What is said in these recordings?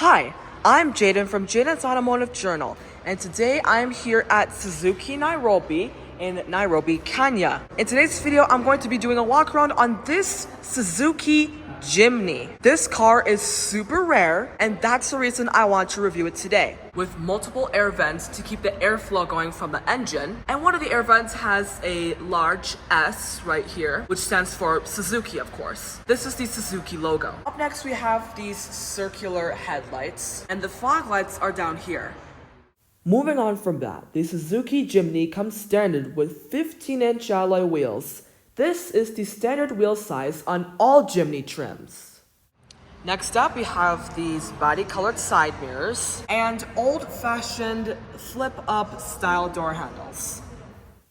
Hi, I'm Jaden from Jaden's Automotive Journal, and today I'm here at Suzuki Nairobi in Nairobi, Kenya. In today's video, I'm going to be doing a walk around on this Suzuki Jimny. This car is super rare, and that's the reason I want to review it today. With multiple air vents to keep the airflow going from the engine, and one of the air vents has a large S right here, which stands for Suzuki, of course. This is the Suzuki logo. Up next, we have these circular headlights, and the fog lights are down here. Moving on from that, the Suzuki Jimny comes standard with 15-inch alloy wheels. This is the standard wheel size on all Jimny trims. Next up, we have these body-colored side mirrors and old-fashioned flip-up style door handles.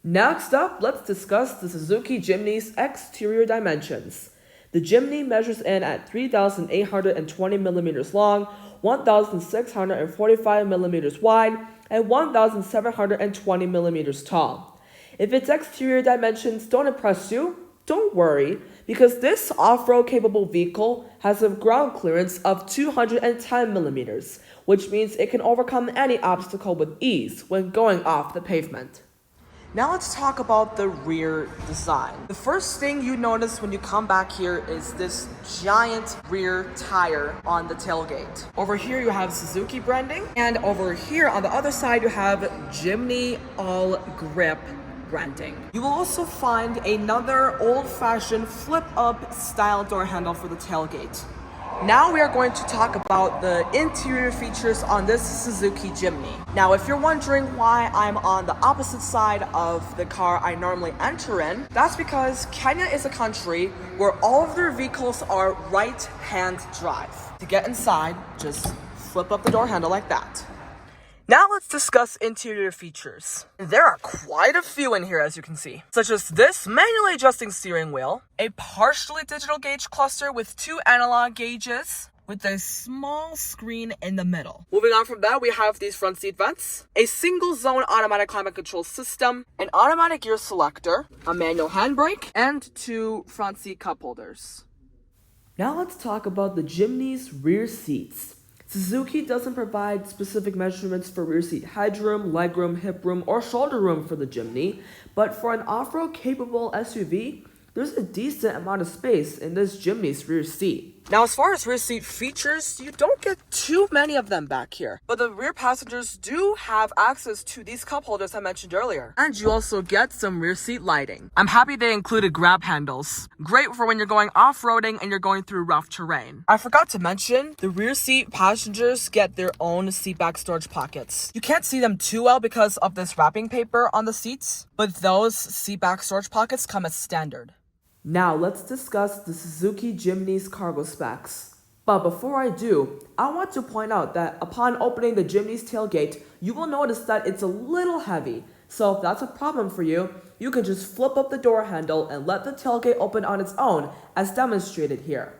Next up, let's discuss the Suzuki Jimny's exterior dimensions. The Jimny measures in at 3,820 millimeters long, 1,645 millimeters wide, and 1,720 millimeters tall. If its exterior dimensions don't impress you, don't worry, because this off-road capable vehicle has a ground clearance of 210 millimeters, which means it can overcome any obstacle with ease when going off the pavement. Now let's talk about the rear design. The first thing you notice when you come back here is this giant rear tire on the tailgate. Over here you have Suzuki branding, and over here on the other side you have Jimny All Grip branding. You will also find another old-fashioned flip-up style door handle for the tailgate. Now we are going to talk about the interior features on this Suzuki Jimny. Now, if you're wondering why I'm on the opposite side of the car I normally enter in, that's because Kenya is a country where all of their vehicles are right-hand drive. To get inside, just flip up the door handle like that. Now let's discuss interior features. There are quite a few in here, as you can see, such as this manually adjusting steering wheel, a partially digital gauge cluster with 2 analog gauges, with a small screen in the middle. Moving on from that, we have these front seat vents, a single zone automatic climate control system, an automatic gear selector, a manual handbrake, and 2 front seat cup holders. Now let's talk about the Jimny's rear seats. Suzuki doesn't provide specific measurements for rear seat headroom, legroom, hip room, or shoulder room for the Jimny, but for an off-road capable SUV, there's a decent amount of space in this Jimny's rear seat. Now, as far as rear seat features, you don't get too many of them back here, but the rear passengers do have access to these cup holders I mentioned earlier, and you also get some rear seat lighting. I'm happy they included grab handles. Great for when you're going off-roading and you're going through rough terrain. I forgot to mention, the rear seat passengers get their own seat back storage pockets. You can't see them too well because of this wrapping paper on the seats, but those seat back storage pockets come as standard. Now let's discuss the Suzuki Jimny's cargo specs. But before I do, I want to point out that upon opening the Jimny's tailgate, you will notice that it's a little heavy. So if that's a problem for you, you can just flip up the door handle and let the tailgate open on its own, as demonstrated here.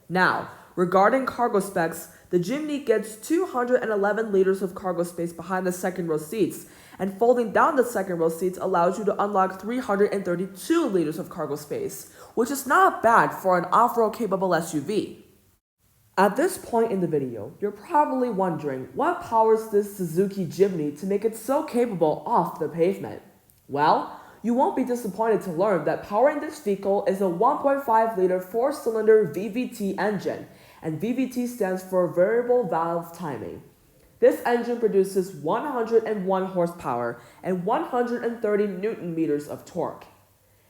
Now, regarding cargo specs, the Jimny gets 211 liters of cargo space behind the second row seats, and folding down the second row seats allows you to unlock 332 liters of cargo space, which is not bad for an off-road capable SUV. At this point in the video, you're probably wondering what powers this Suzuki Jimny to make it so capable off the pavement. Well, you won't be disappointed to learn that powering this vehicle is a 1.5-liter 4-cylinder VVT engine, and VVT stands for variable valve timing. This engine produces 101 horsepower and 130 newton meters of torque.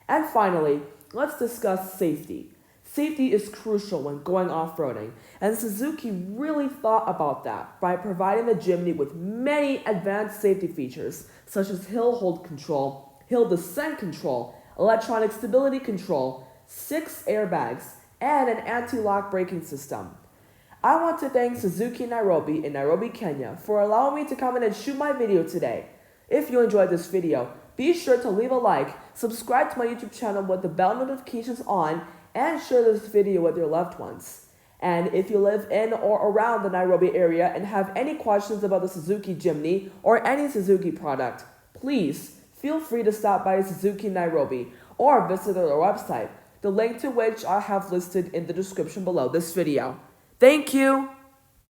And finally, let's discuss safety. Safety is crucial when going off-roading, and Suzuki really thought about that by providing the Jimny with many advanced safety features, such as hill hold control, hill descent control, electronic stability control, 6 airbags, and an anti-lock braking system. I want to thank Suzuki Nairobi in Nairobi, Kenya for allowing me to come in and shoot my video today. If you enjoyed this video, be sure to leave a like, subscribe to my YouTube channel with the bell notifications on, and share this video with your loved ones. And if you live in or around the Nairobi area and have any questions about the Suzuki Jimny or any Suzuki product, please feel free to stop by Suzuki Nairobi or visit their website. the link to which I have listed in the description below this video. Thank you!